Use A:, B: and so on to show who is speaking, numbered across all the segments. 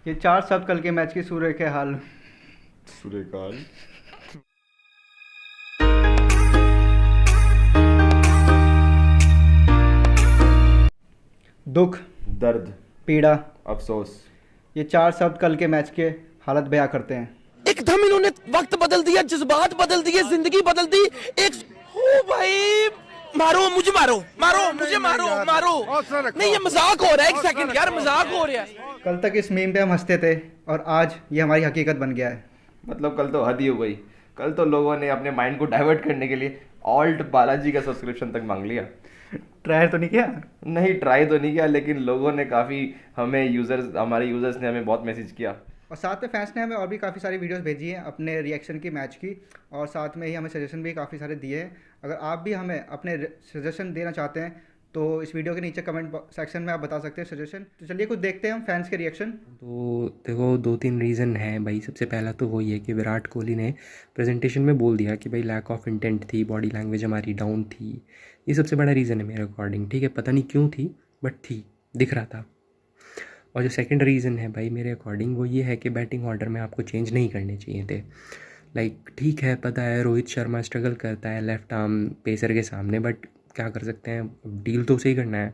A: ये 4 शब्द कल के मैच की सूर्य के हाल।
B: सूर्यकाल।
A: दुख,
B: दर्द।
A: पीड़ा,
B: अफसोस।
A: ये 4 शब्द कल के मैच के हालत बयां करते हैं।
C: एकदम इन्होंने वक्त बदल दिया, जज्बात बदल दिए, जिंदगी बदल दी। एक ओ भाई, मारो मुझे, मारो मारो मुझे, मारो मारो। नहीं, ये मजाक हो रहा है। एक सेकंड यार, मजाक हो रहा है।
A: कल तक इस मीम पे हम हंसते थे और आज ये हमारी हकीकत बन गया है।
B: मतलब कल तो हद ही हो गई। कल तो लोगों ने अपने माइंड को डाइवर्ट करने के लिए ऑल्ट बालाजी का सब्सक्रिप्शन तक मांग लिया।
A: ट्राई तो नहीं किया?
B: नहीं, ट्राई तो नहीं किया, लेकिन लोगों ने काफ़ी हमारे यूज़र्स ने हमें बहुत मैसेज किया।
A: और साथ में फैंस ने हमें और भी काफ़ी सारी वीडियोस भेजी हैं अपने रिएक्शन की मैच की, और साथ में ही हमें सजेशन भी काफ़ी सारे दिए हैं। अगर आप भी हमें अपने सजेशन देना चाहते हैं तो इस वीडियो के नीचे कमेंट सेक्शन में आप बता सकते हैं सजेशन। तो चलिए कुछ देखते हैं हम फैंस के रिएक्शन।
D: तो देखो, दो तीन रीज़न है भाई। सबसे पहला तो वही है कि विराट कोहली ने प्रेजेंटेशन में बोल दिया कि भाई लैक ऑफ इंटेंट थी, बॉडी लैंग्वेज हमारी डाउन थी। ये सबसे बड़ा रीज़न है मेरे अकॉर्डिंग। ठीक है, पता नहीं क्यों थी, बट थी, दिख रहा था। और जो सेकंड रीज़न है भाई मेरे अकॉर्डिंग, वो ये है कि बैटिंग ऑर्डर में आपको चेंज नहीं करने चाहिए थे। लाइक ठीक है, पता है रोहित शर्मा स्ट्रगल करता है लेफ्ट आर्म पेसर के सामने, बट क्या कर सकते हैं, डील तो सही करना है।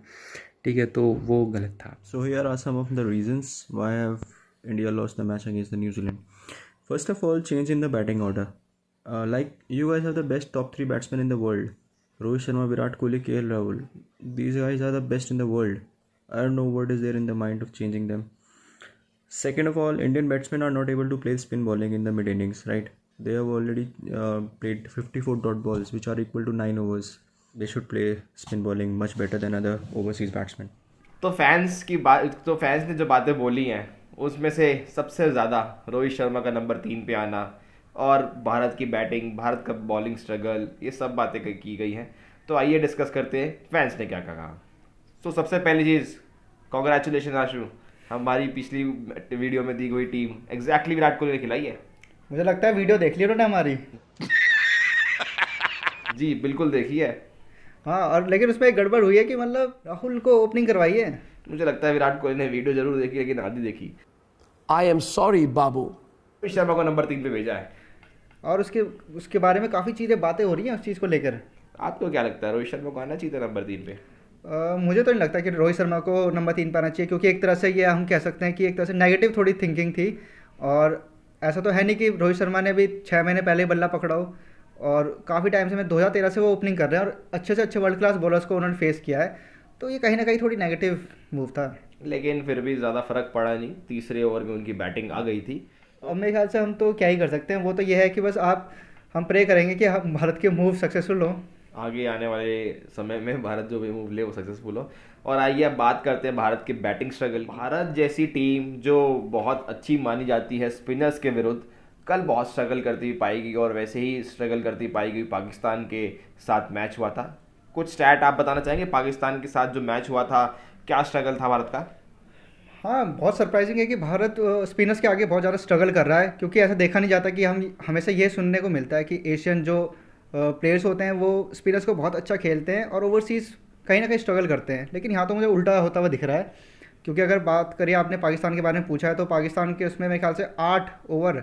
D: ठीक है, तो वो गलत था।
E: So here are some of the reasons why have India lost the match against the New Zealand. First of all, change in the batting order. Like you guys are the best top 3 batsmen in the world. Rohit Sharma, Virat Kohli, KL Rahul. These guys are the best in the world. I don't know what is there in the mind of changing them. Second of all, Indian batsmen are not able to play spin bowling in the mid innings, right? They have already played 54 dot balls, which are equal to 9 overs. They should play spin bowling much better than other overseas batsmen.
B: तो fans ने जो बातें बोली हैं उसमें से सबसे ज़्यादा रोहित शर्मा का नंबर 3 पे आना और भारत की बैटिंग, भारत का बॉलिंग स्ट्रगल, ये सब बातें की गई हैं। तो आइए डिस्कस करते हैं फैंस ने क्या कहा। तो सबसे पहली चीज़, कॉन्ग्रेचुलेशन आशु, हमारी पिछली वीडियो में दी गई टीम एग्जैक्टली विराट कोहली ने खिलाई है।
A: मुझे लगता है वीडियो देख ली उन्होंने हमारी।
B: जी बिल्कुल देखी है।
A: हाँ, और लेकिन उसमें एक गड़बड़ हुई है कि मतलब राहुल को ओपनिंग करवाई है।
B: मुझे लगता है विराट कोहली ने वीडियो जरूर देखी लेकिन आधी देखी।
C: आई एम सॉरी बाबू।
B: रोहित शर्मा को नंबर 3 पे भेजा है।
A: और उसके बारे में काफ़ी चीज़ें बातें हो रही हैं उस चीज़ को लेकर।
B: आपको क्या लगता है रोहित शर्मा को आना चाहिए था नंबर 3 पे?
A: मुझे तो नहीं लगता कि रोहित शर्मा को नंबर 3 पर आना चाहिए, क्योंकि एक तरह से ये हम कह सकते हैं कि एक तरह से नेगेटिव थोड़ी थिंकिंग थी। और ऐसा तो है नहीं कि रोहित शर्मा ने भी 6 महीने पहले ही बल्ला पकड़ा हो, और काफ़ी टाइम से, मैं 2013 से वो ओपनिंग कर रहे हैं और अच्छे से अच्छे वर्ल्ड क्लास बॉलर्स को उन्होंने फेस किया है। तो ये कहीं ना कहीं थोड़ी नेगेटिव मूव था।
B: लेकिन फिर भी ज़्यादा फर्क पड़ा नहीं, तीसरे ओवर में उनकी बैटिंग आ गई थी।
A: अब मेरे ख्याल से हम तो क्या ही कर सकते हैं, वो तो ये है कि बस हम प्रे करेंगे कि हम भारत के मूव सक्सेसफुल हो।
B: आगे आने वाले समय में भारत जो भी मूव ले वो सक्सेसफुल हो। और आइए अब बात करते हैं भारत के बैटिंग स्ट्रगल। भारत जैसी टीम जो बहुत अच्छी मानी जाती है स्पिनर्स के विरुद्ध, कल बहुत स्ट्रगल करती पाई गई, और वैसे ही स्ट्रगल करती पाई गई पाकिस्तान के साथ मैच हुआ था। कुछ स्टैट आप बताना चाहेंगे पाकिस्तान के साथ जो मैच हुआ था, क्या स्ट्रगल था भारत का?
A: हाँ, बहुत सरप्राइजिंग है कि भारत स्पिनर्स के आगे बहुत ज़्यादा स्ट्रगल कर रहा है, क्योंकि ऐसा देखा नहीं जाता कि हम हमेशा ये सुनने को मिलता है कि एशियन जो प्लेयर्स होते हैं वो स्पिनर्स को बहुत अच्छा खेलते हैं और ओवरसीज़ कहीं ना कहीं स्ट्रगल करते हैं। लेकिन यहाँ तो मुझे उल्टा होता हुआ दिख रहा है, क्योंकि अगर बात करिए, आपने पाकिस्तान के बारे में पूछा है, तो पाकिस्तान के उसमें मेरे ख्याल से 8 ओवर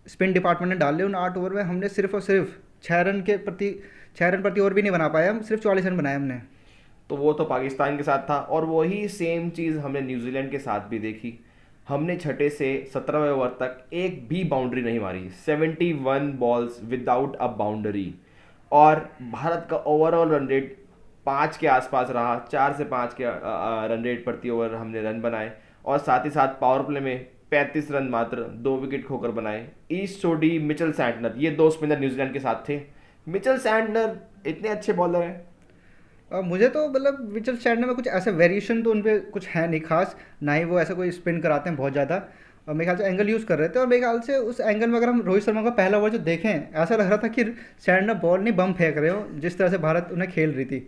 A: स्पिन डिपार्टमेंट ने डाले। उन 8 ओवर में हमने सिर्फ और सिर्फ 6 रन प्रति ओवर भी नहीं बना पाए, हम सिर्फ 44 रन बनाए हमने।
B: तो वो तो पाकिस्तान के साथ था, और वही सेम चीज़ हमने न्यूजीलैंड के साथ भी देखी। हमने छठे से 17वें ओवर तक एक भी बाउंड्री नहीं मारी, 71 बॉल्स विदाउट अ बाउंड्री। और भारत का ओवरऑल रन रेट 5 के आसपास रहा, 4 से 5 के रन रेट प्रति ओवर हमने रन बनाए, और साथ ही साथ पावर प्ले में 35 रन मात्र 2 विकेट खोकर बनाए। ईस्ट सोडी, मिचेल सैंटनर, ये 2 स्पिनर न्यूजीलैंड के साथ थे। मिचेल सैंटनर इतने अच्छे बॉलर हैं।
A: मुझे तो मतलब मिचेल सैंटनर में कुछ ऐसे वेरिएशन तो उन पर कुछ है नहीं खास, ना ही वो ऐसा कोई स्पिन कराते हैं बहुत ज़्यादा। और मेरे ख्याल से एंगल यूज़ कर रहे थे, और मेरे ख्याल से उस एंगल में अगर हम रोहित शर्मा का पहला ओवर जो देखें, ऐसा लग रहा था कि सैंटनर बॉल नहीं बम फेंक रहे हो, जिस तरह से भारत उन्हें खेल रही थी।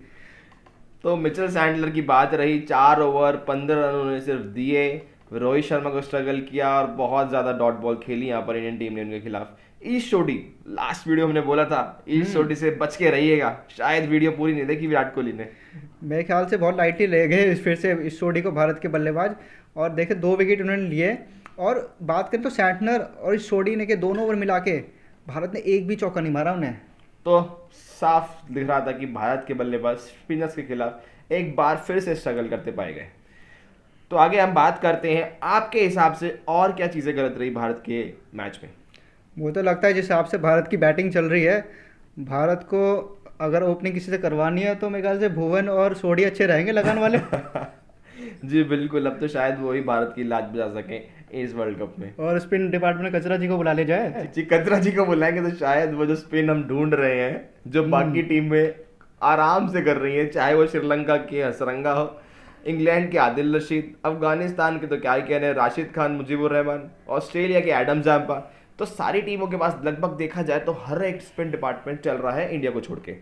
B: तो मिचेल सैंटनर की बात रही, 4 ओवर 15 रन उन्होंने सिर्फ दिए, रोहित शर्मा को स्ट्रगल किया और बहुत ज़्यादा डॉट बॉल खेली यहाँ पर इंडियन टीम ने उनके खिलाफ। ईस्ट चोटी, लास्ट वीडियो हमने बोला था ईस्ट चोटी से बच के रहिएगा, शायद वीडियो पूरी नहीं देखी विराट कोहली ने।
A: मेरे ख्याल से बहुत लाइटली ले गए फिर से इस जोड़ी को भारत के बल्लेबाज, और देखे 2 विकेट उन्होंने लिए। और बात करें तो सैंटनर और इस जोड़ी ने के दोनों ओवर मिला के भारत ने एक भी चौका नहीं मारा उन्हें।
B: तो साफ दिख रहा था कि भारत के बल्लेबाज स्पिनर्स के खिलाफ एक बार फिर से स्ट्रगल करते पाए गए। तो आगे हम बात करते हैं आपके हिसाब से और क्या चीज़ें गलत रही भारत के मैच में।
A: मुझे तो लगता है जिस हिसाब से भारत की बैटिंग चल रही है, भारत को अगर ओपनिंग किसी से करवानी है तो मेरे ख्याल से भुवन और सोडी अच्छे रहेंगे लगान वाले।
B: जी बिल्कुल, अब तो शायद वो ही भारत की लाज बजा सकें इस वर्ल्ड कप में।
A: और स्पिन डिपार्टमेंट में कचरा जी को बुला ले जाए।
B: जी कतरा जी को बुलाएंगे तो शायद वो जो स्पिन हम ढूंढ रहे हैं, जो बाकी टीम में आराम से कर रही है, चाहे वो श्रीलंका के हसरंगा हो, इंग्लैंड के आदिल रशीद, अफगानिस्तान के तो क्या ही कहने राशिद खान, मुजीबुर रहमान, ऑस्ट्रेलिया के एडम जाम्पा, तो सारी टीमों के पास लगभग देखा जाए तो हर एक स्पिन डिपार्टमेंट चल रहा है इंडिया को छोड़ के।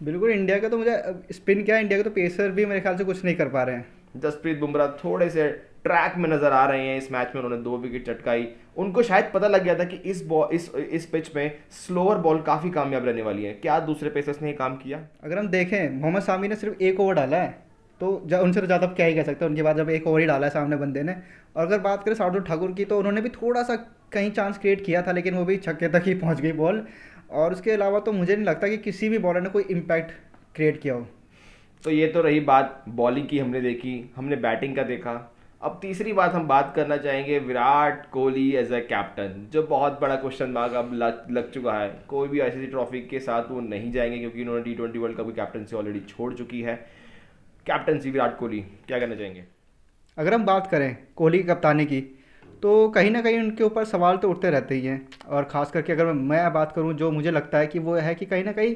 A: बिल्कुल, इंडिया का तो मुझे स्पिन क्या, इंडिया के तो पेसर भी मेरे ख्याल से कुछ नहीं कर पा रहे हैं।
B: जसप्रीत बुमराह थोड़े से ट्रैक में नजर आ रहे हैं। इस मैच में उन्होंने 2 विकेट चटकाई। उनको शायद पता लग गया था कि इस पिच में स्लोअर बॉल काफी कामयाब रहने वाली है। क्या दूसरे पेसर्स ने ये काम किया?
A: अगर हम देखें, मोहम्मद सामी ने सिर्फ 1 ओवर डाला है, तो उनसे तो ज़्यादा क्या ही कह सकते हैं उनके बाद, जब 1 ओवर ही डाला है सामने बंदे ने। और अगर बात करें शार्दुल ठाकुर की, तो उन्होंने भी थोड़ा सा कहीं चांस क्रिएट किया था, लेकिन वो भी छक्के तक ही पहुंच गई बॉल। और उसके अलावा तो मुझे नहीं लगता कि किसी भी बॉलर ने कोई इम्पैक्ट क्रिएट किया हो।
B: तो ये तो रही बात बॉलिंग की, हमने देखी, हमने बैटिंग का देखा। अब तीसरी बात हम बात करना चाहेंगे Virat Kohli as a captain, जो बहुत बड़ा क्वेश्चन मार्क अब लग चुका है। कोई भी आईसीसी ट्रॉफी के साथ वो नहीं जाएंगे क्योंकि उन्होंने T20 वर्ल्ड कप की कैप्टनसी ऑलरेडी छोड़ चुकी है। कैप्टनसी विराट कोहली, क्या कहना चाहेंगे?
A: अगर हम बात करें कोहली की कप्तानी की, तो कहीं ना कहीं उनके ऊपर सवाल तो उठते रहते ही हैं। और ख़ास करके अगर मैं बात करूं, जो मुझे लगता है कि वो है कि कहीं ना कहीं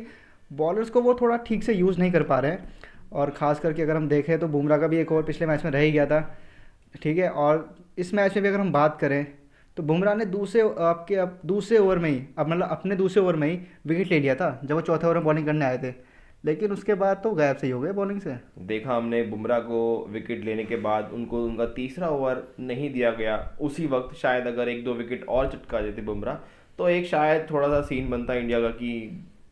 A: बॉलर्स को वो थोड़ा ठीक से यूज़ नहीं कर पा रहे हैं। और ख़ास करके अगर हम देखें तो बुमराह का भी 1 ओवर पिछले मैच में रह ही गया था, ठीक है। और इस मैच में भी अगर हम बात करें तो बुमराह ने दूसरे ओवर में ही, अब मतलब अपने दूसरे ओवर में ही विकेट ले लिया था जब वो चौथे ओवर में बॉलिंग करने आए थे। लेकिन उसके बाद तो गायब से ही हो गए बॉलिंग से।
B: देखा हमने बुमराह को विकेट लेने के बाद उनको उनका तीसरा ओवर नहीं दिया गया। उसी वक्त शायद अगर 1-2 विकेट और चटका देते बुमराह तो एक शायद थोड़ा सा सीन बनता इंडिया का कि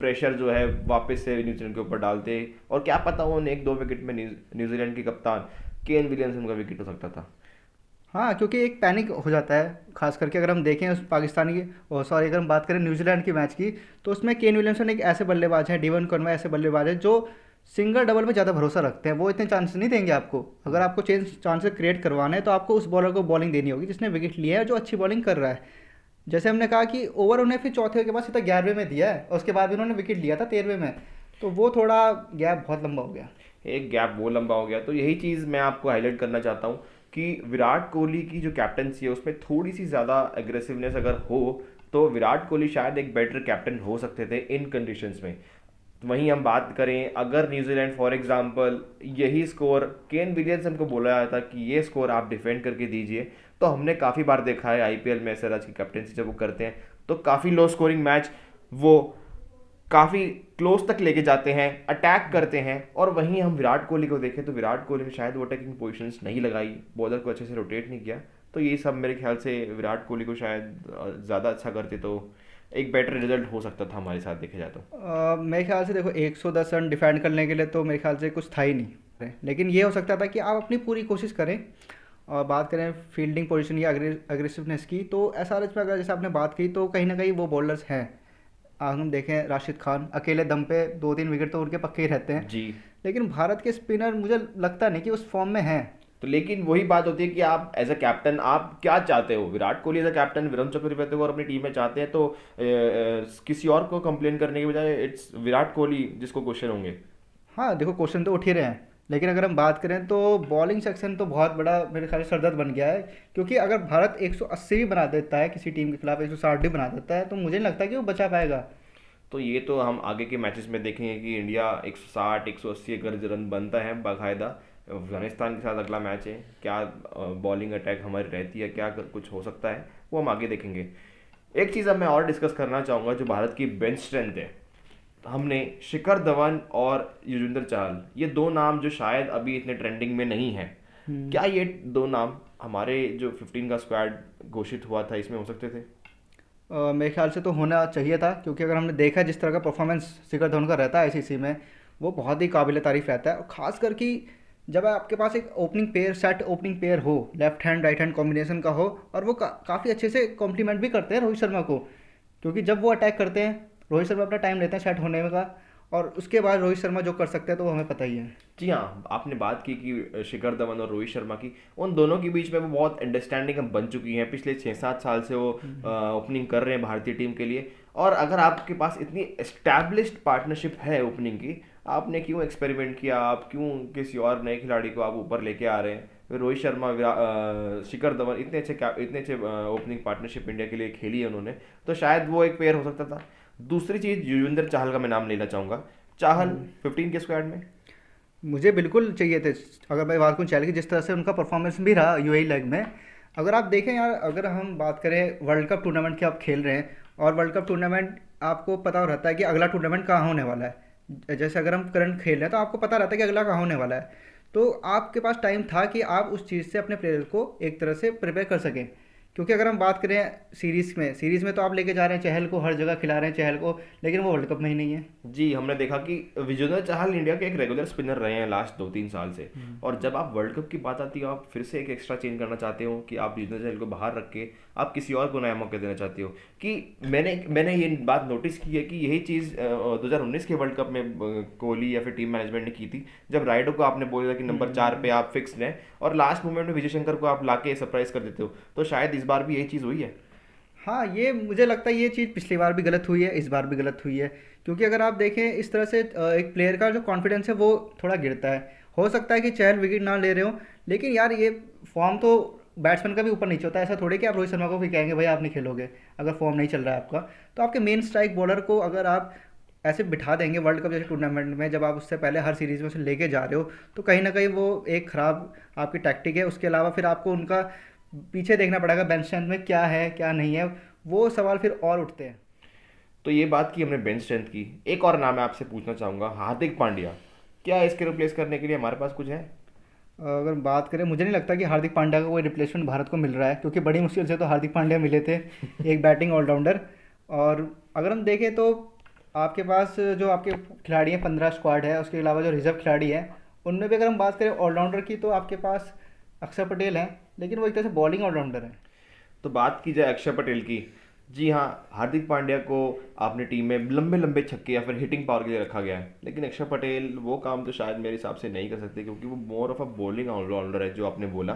B: प्रेशर जो है वापस से न्यूजीलैंड के ऊपर डालते, और क्या पता वो 1-2 विकेट में न्यूजीलैंड के कप्तान केन विलियमसन का विकेट हो सकता था।
A: हाँ, क्योंकि एक पैनिक हो जाता है, खास करके अगर हम देखें उस पाकिस्तानी की, अगर हम बात करें न्यूजीलैंड की मैच की, तो उसमें केन विलियमसन एक ऐसे बल्लेबाज हैं, डेवन कॉनवे ऐसे बल्लेबाज हैं जो सिंगल डबल में ज़्यादा भरोसा रखते हैं। वो इतने चांसेस नहीं देंगे आपको। अगर आपको चांसेस क्रिएट करवाना है तो आपको उस बॉलर को बॉलिंग देनी होगी जिसने विकेट लिया है, जो अच्छी बॉलिंग कर रहा है। जैसे हमने कहा कि ओवर उन्हें फिर चौथे के बाद सीधा 11वें में दिया है, और उसके बाद भी उन्होंने विकेट लिया था 13वें में, तो वो थोड़ा गैप बहुत लंबा हो गया।
B: एक गैप वो लंबा हो गया। तो यही चीज़ मैं आपको हाईलाइट करना चाहता हूँ कि विराट कोहली की जो कैप्टनसी है उसमें थोड़ी सी ज़्यादा एग्रेसिवनेस अगर हो तो विराट कोहली शायद एक बेटर कैप्टन हो सकते थे इन कंडीशंस में। वहीं हम बात करें अगर न्यूजीलैंड फॉर एग्जांपल यही स्कोर केन विलियमसन को बोला जाता था कि ये स्कोर आप डिफेंड करके दीजिए, तो हमने काफ़ी बार देखा है आईपीएल में सिराज की कैप्टनसी जब वो करते हैं तो काफ़ी लो स्कोरिंग मैच वो काफ़ी क्लोज तक लेके जाते हैं, अटैक करते हैं। और वहीं हम विराट कोहली को देखें तो विराट कोहली ने शायद वो अटैकिंग पोजीशंस नहीं लगाई, बॉलर को अच्छे से रोटेट नहीं किया। तो ये सब मेरे ख्याल से विराट कोहली को शायद ज़्यादा अच्छा करते तो एक बेटर रिजल्ट हो सकता था हमारे साथ देखा जाए तो।
A: मेरे ख्याल से देखो 110 रन डिफेंड करने के लिए तो मेरे ख्याल से कुछ था ही नहीं, लेकिन ये हो सकता था कि आप अपनी पूरी कोशिश करें। और बात करें फील्डिंग पोजीशन या अग्रेसिवनेस की, तो एसआरएच में अगर जैसे आपने बात की तो कहीं ना कहीं वो बॉलर्स हैं। हम देखें राशिद खान अकेले दम पे 2-3 विकेट तो उनके पक्के ही रहते हैं
B: जी।
A: लेकिन भारत के स्पिनर मुझे लगता नहीं कि उस फॉर्म में हैं।
B: तो लेकिन वही बात होती है कि आप एज अ कैप्टन आप क्या चाहते हो। Virat Kohli as a captain Virat Chakravarthy को और अपनी टीम में चाहते हैं तो किसी और को कंप्लेन करने के बजाय इट्स विराट कोहली जिसको क्वेश्चन होंगे।
A: हाँ देखो, क्वेश्चन तो उठ ही रहे हैं, लेकिन अगर हम बात करें तो बॉलिंग सेक्शन तो बहुत बड़ा मेरे ख्याल से सरदर्द बन गया है। क्योंकि अगर भारत 180 भी बना देता है किसी टीम के खिलाफ, 160 भी बना देता है, तो मुझे नहीं लगता कि वो बचा पाएगा।
B: तो ये तो हम आगे के मैचेस में देखेंगे कि इंडिया 160 180 अगर रन बनता है बाकायदा। अफगानिस्तान के साथ अगला मैच है, क्या बॉलिंग अटैक हमारी रहती है, क्या कुछ हो सकता है वो हम आगे देखेंगे। एक चीज़ अब मैं और डिस्कस करना चाहूँगा जो भारत की बेंच स्ट्रेंथ है। हमने शिखर धवन और युजवेंद्र चहल, ये 2 नाम जो शायद अभी इतने ट्रेंडिंग में नहीं है, क्या ये 2 नाम हमारे जो 15 का स्क्वाड घोषित हुआ था इसमें हो सकते थे?
A: मेरे ख्याल से तो होना चाहिए था, क्योंकि अगर हमने देखा जिस तरह का परफॉर्मेंस शिखर धवन का रहता है आईसीसी में, वो बहुत ही काबिल तारीफ रहता है। और ख़ास कर कि जब आपके पास एक opening pair, set opening pair हो, left hand right hand combination का हो, और वो काफ़ी अच्छे से कॉम्प्लीमेंट भी करते हैं रोहित शर्मा को, क्योंकि जब वो अटैक करते हैं रोहित शर्मा अपना टाइम लेते हैं सेट होने में का, और उसके बाद रोहित शर्मा जो कर सकते हैं तो वो हमें पता ही है।
B: जी हाँ, आपने बात की कि शिखर धवन और रोहित शर्मा की, उन दोनों के बीच में वो बहुत अंडरस्टैंडिंग बन चुकी है। पिछले 6-7 साल से वो ओपनिंग कर रहे हैं भारतीय टीम के लिए। और अगर आपके पास इतनी एस्टैब्लिश्ड पार्टनरशिप है ओपनिंग की, आपने क्यों एक्सपेरिमेंट किया? आप क्यों किसी और नए खिलाड़ी को आप ऊपर लेके आ रहे हैं? फिर रोहित शर्मा, शिखर धवन इतने अच्छे ओपनिंग पार्टनरशिप इंडिया के लिए खेली है उन्होंने, तो शायद वो एक पेयर हो सकता था। दूसरी चीज़, युजवेंद्र चाहल का मैं नाम लेना चाहूँगा। चाहल 15 के स्क्वाड में
A: मुझे बिल्कुल चाहिए थे। अगर मैं बात करूँ चैल की, जिस तरह से उनका परफॉर्मेंस भी रहा यूएई लेग में, अगर आप देखें यार, अगर हम बात करें वर्ल्ड कप टूर्नामेंट की, आप खेल रहे हैं और वर्ल्ड कप टूर्नामेंट आपको पता रहता है कि अगला टूर्नामेंट कहाँ होने वाला है। जैसे अगर हम करंट खेल रहे हैं तो आपको पता रहता है कि अगला कहाँ होने वाला है, तो आपके पास टाइम था कि आप उस चीज़ से अपने प्लेयर को एक तरह से प्रिपेयर कर सकें। क्योंकि अगर हम बात करें सीरीज़ में तो आप लेके जा रहे हैं चहल को, हर जगह खिला रहे हैं चहल को, लेकिन वो वर्ल्ड कप में ही नहीं है।
B: जी, हमने देखा कि युजवेंद्र चाहल इंडिया के एक रेगुलर स्पिनर रहे हैं लास्ट 2-3 साल से, और जब आप वर्ल्ड कप की बात आती है, आप फिर से एक एक्स्ट्रा चेंज करना चाहते हो कि आप युजवेंद्र चाहल को बाहर रख के आप किसी और को नया मौका देना चाहते हो। कि मैंने ये बात नोटिस की है कि यही चीज़ 2019 के वर्ल्ड कप में कोहली या फिर टीम मैनेजमेंट ने की थी, जब राइडो को आपने बोला कि नंबर 4 पे आप फिक्स हैं और लास्ट मोमेंट में विजय शंकर को आप लाके सरप्राइज कर देते हो। तो शायद इस बार भी यही चीज़ हुई है।
A: हाँ, ये मुझे लगता है ये चीज़ पिछली बार भी गलत हुई है, इस बार भी गलत हुई है। क्योंकि अगर आप देखें इस तरह से एक प्लेयर का जो कॉन्फिडेंस है वो थोड़ा गिरता है। हो सकता है कि चहल विकेट ना ले रहे हो, लेकिन यार ये फॉर्म तो बैट्समैन का भी ऊपर नीचे होता है। ऐसा थोड़ी कि आप रोहित शर्मा को भी कहेंगे भाई आप नहीं खेलोगे अगर फॉर्म नहीं चल रहा है आपका। तो आपके मेन स्ट्राइक बॉलर को अगर आप ऐसे बिठा देंगे वर्ल्ड कप जैसे टूर्नामेंट में, जब आप उससे पहले हर सीरीज़ में उसे लेके जा रहे हो, तो कहीं ना कहीं वो एक ख़राब आपकी टैक्टिक है। उसके अलावा फिर आपको उनका पीछे देखना पड़ेगा बेंच स्ट्रेंथ में क्या है क्या नहीं है, वो सवाल फिर और उठते हैं।
B: तो ये बात की हमने बेंच स्ट्रेंथ की, एक और नाम मैं आपसे पूछना चाहूँगा, हार्दिक पांड्या। क्या इसके रिप्लेस करने के लिए हमारे पास कुछ है?
A: अगर बात करें, मुझे नहीं लगता कि हार्दिक पांड्या का कोई रिप्लेसमेंट भारत को मिल रहा है, क्योंकि बड़ी मुश्किल से तो हार्दिक पांड्या मिले थे एक बैटिंग ऑलराउंडर। और अगर हम देखें तो आपके पास जो आपके खिलाड़ी हैं 15 स्क्वाड है, उसके अलावा जो रिजर्व खिलाड़ी हैं उनमें भी अगर हम बात करें ऑलराउंडर की, तो आपके पास अक्षर पटेल हैं, लेकिन वो एक तरह से बॉलिंग ऑलराउंडर हैं।
B: तो बात की जाए अक्षर पटेल की, जी हाँ, हार्दिक पांड्या को आपने टीम में लंबे लंबे छक्के या फिर हिटिंग पावर के लिए रखा गया है, लेकिन अक्षर पटेल वो काम तो शायद मेरे हिसाब से नहीं कर सकते, क्योंकि वो more of a bowling allrounder है जो आपने बोला।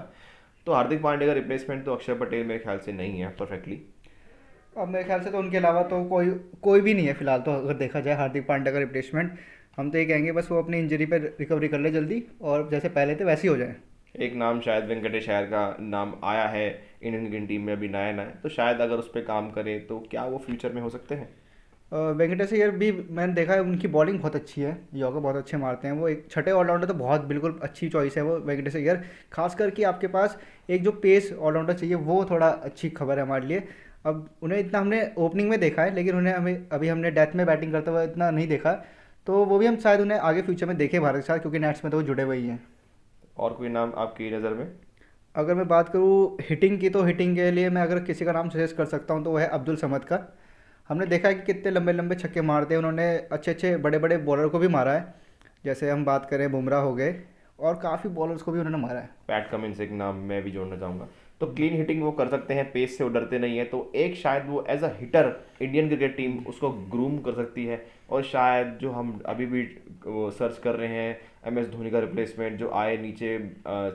B: तो हार्दिक पांड्या का रिप्लेसमेंट तो अक्षर पटेल मेरे ख्याल से नहीं है परफेक्टली।
A: अब मेरे ख्याल से तो उनके अलावा तो कोई भी नहीं है फिलहाल, तो अगर देखा जाए हार्दिक पांड्या का रिप्लेसमेंट। हम तो ये कहेंगे बस वो अपनी इंजरी पर रिकवरी कर ले जल्दी, और जैसे पहले थे वैसे ही हो जाए।
B: एक नाम शायद वेंकटेश अय्यर का नाम आया है इंडियन क्रिकेट टीम में, अभी नया नया, तो शायद अगर उस पर काम करे तो क्या वो फ्यूचर में हो सकते हैं?
A: वेंकटेश अय्यर भी मैंने देखा है, उनकी बॉलिंग बहुत अच्छी है, यॉर्कर बहुत अच्छे मारते हैं वो। एक छठे ऑलराउंडर तो बहुत बिल्कुल अच्छी चॉइस है वो वेंकटेश अय्यर। खास करके आपके पास एक जो पेस ऑलराउंडर चाहिए वो थोड़ा अच्छी खबर है हमारे लिए। अब उन्हें इतना हमने ओपनिंग में देखा है, लेकिन उन्हें अभी हमने डेथ में बैटिंग करते हुए इतना नहीं देखा, तो वो भी हम शायद उन्हें आगे फ्यूचर में देखें भारत के साथ, क्योंकि नेट्स में तो वो जुड़े हुए ही हैं।
B: और कोई नाम आपकी नज़र में?
A: अगर मैं बात करूँ हिटिंग की, तो हिटिंग के लिए मैं अगर किसी का नाम सजेस्ट कर सकता हूँ तो वो है अब्दुल समद का। हमने देखा है कि कितने लंबे लंबे छक्के मारते हैं उन्होंने, अच्छे अच्छे बड़े बड़े बॉलर को भी मारा है। जैसे हम बात करें बुमराह हो गए, और काफ़ी बॉलर्स को भी उन्होंने मारा है।
B: पैट कमिंस एक नाम मैं भी जोड़ना चाहूँगा। तो क्लीन हिटिंग वो कर सकते हैं, पेस से वो डरते नहीं है, तो एक शायद वो as a hitter Indian cricket team उसको ग्रूम कर सकती है। और शायद जो हम अभी भी वो सर्च कर रहे हैं MS धोनी का रिप्लेसमेंट, जो आए नीचे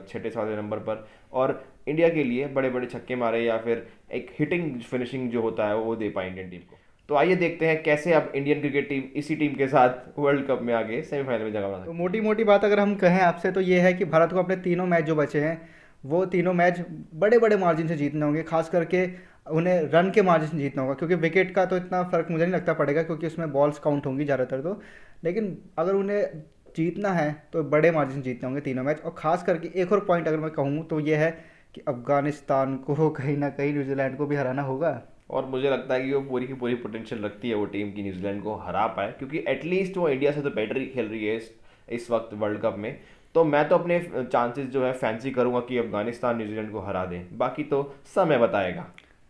B: 6-7 नंबर पर और इंडिया के लिए बड़े बड़े छक्के मारे या फिर एक हिटिंग फिनिशिंग जो होता है वो दे पाए इंडियन टीम को। तो आइए देखते हैं कैसे अब इंडियन क्रिकेट टीम इसी टीम के साथ वर्ल्ड कप में आगे सेमीफाइनल में जगह बना।
A: तो मोटी मोटी बात अगर हम कहें आपसे, तो ये है कि भारत को अपने तीनों मैच जो बचे हैं वो तीनों मैच बड़े बड़े मार्जिन से जीतने होंगे। खास करके उन्हें रन के मार्जिन से जीतना होगा, क्योंकि विकेट का तो इतना फ़र्क मुझे नहीं लगता पड़ेगा, क्योंकि उसमें बॉल्स काउंट होंगी ज़्यादातर तो। लेकिन अगर उन्हें जीतना है तो बड़े मार्जिन से जीतने होंगे तीनों मैच। और ख़ास करके एक और पॉइंट अगर मैं कहूँ तो ये है कि अफ़गानिस्तान को कहीं ना कहीं न्यूजीलैंड को भी हराना होगा।
B: और मुझे लगता है कि वो पूरी की पूरी पोटेंशियल रखती है वो टीम की न्यूजीलैंड को हरा पाए, क्योंकि एटलीस्ट वो इंडिया से तो बेटर ही खेल रही है इस वक्त वर्ल्ड कप में। तो तो मैं तो अपने चांसेस जो है फैंसी करूंगा कि अफगानिस्तान न्यूजीलैंड को हरा दें, बाकी तो समय बताएगा।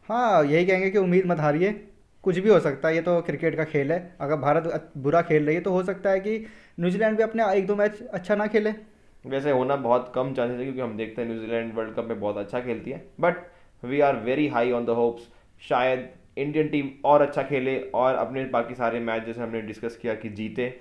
A: हाँ, यही कहेंगे कि उम्मीद मत हारिए, कुछ भी हो सकता है, ये तो क्रिकेट का खेल है। अगर भारत बुरा खेल रही है तो हो सकता है कि न्यूजीलैंड भी अपने एक दो मैच अच्छा ना खेले।
B: वैसे होना बहुत कम चांसेस है, क्योंकि हम देखते हैं न्यूजीलैंड वर्ल्ड कप में बहुत अच्छा खेलती है, but we are very high on the hopes शायद इंडियन टीम और अच्छा खेले और अपने बाकी सारे मैच जैसे हमने डिस्कस किया कि जीते।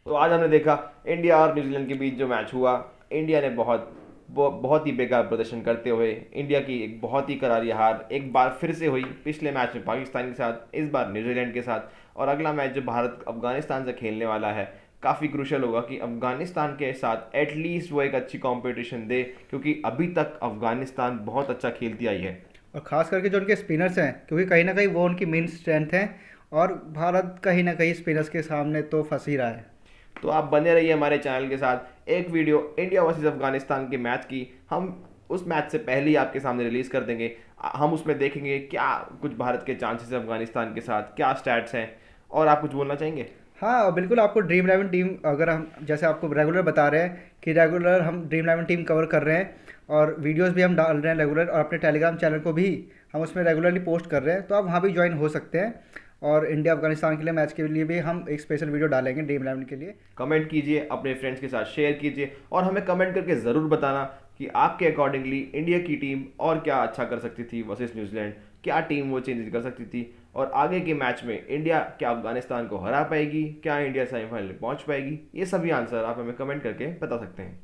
B: तो आज हमने देखा इंडिया और न्यूजीलैंड के बीच जो मैच हुआ, इंडिया ने बहुत ही बेकार प्रदर्शन करते हुए इंडिया की एक बहुत ही करारी हार एक बार फिर से हुई। पिछले मैच में पाकिस्तान के साथ, इस बार न्यूजीलैंड के साथ, और अगला मैच जो भारत अफगानिस्तान से खेलने वाला है काफ़ी क्रूशल होगा कि अफगानिस्तान के साथ एटलीस्ट वो एक अच्छी कंपटीशन दे, क्योंकि अभी तक अफगानिस्तान बहुत अच्छा खेलती आई है।
A: और ख़ास करके जो उनके स्पिनर्स हैं, क्योंकि कहीं ना कहीं वो उनकी मेन स्ट्रेंथ है, और भारत कहीं ना कहीं स्पिनर्स के सामने तो फंस ही रहा है।
B: तो आप बने रहिए हमारे चैनल के साथ। एक वीडियो इंडिया वर्सेस अफगानिस्तान के मैच की हम उस मैच से पहले ही आपके सामने रिलीज़ कर देंगे। हम उसमें देखेंगे क्या कुछ भारत के चांसेस है अफगानिस्तान के साथ, क्या स्टैट्स हैं, और आप कुछ बोलना चाहेंगे?
A: हाँ बिल्कुल, आपको ड्रीम 11 टीम, अगर हम जैसे आपको रेगुलर बता रहे हैं कि रेगुलर हम ड्रीम 11 टीम कवर कर रहे हैं, और वीडियोस भी हम डाल रहे हैं रेगुलर, और अपने टेलीग्राम चैनल को भी हम उसमें रेगुलरली पोस्ट कर रहे हैं, तो आप वहाँ भी ज्वाइन हो सकते हैं। और इंडिया अफगानिस्तान के लिए मैच के लिए भी हम एक स्पेशल वीडियो डालेंगे ड्रीम 11 के लिए।
B: कमेंट कीजिए, अपने फ्रेंड्स के साथ शेयर कीजिए, और हमें कमेंट करके ज़रूर बताना कि आपके अकॉर्डिंगली इंडिया की टीम और क्या अच्छा कर सकती थी वर्सेस न्यूजीलैंड, क्या टीम वो चेंज कर सकती थी, और आगे के मैच में इंडिया क्या अफगानिस्तान को हरा पाएगी, क्या इंडिया सेमीफाइनल में पहुंच पाएगी। ये सभी आंसर आप हमें कमेंट करके बता सकते हैं।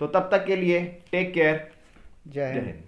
B: तो तब तक के लिए टेक केयर,
A: जय
B: जय
A: हिंद।
B: हिंद।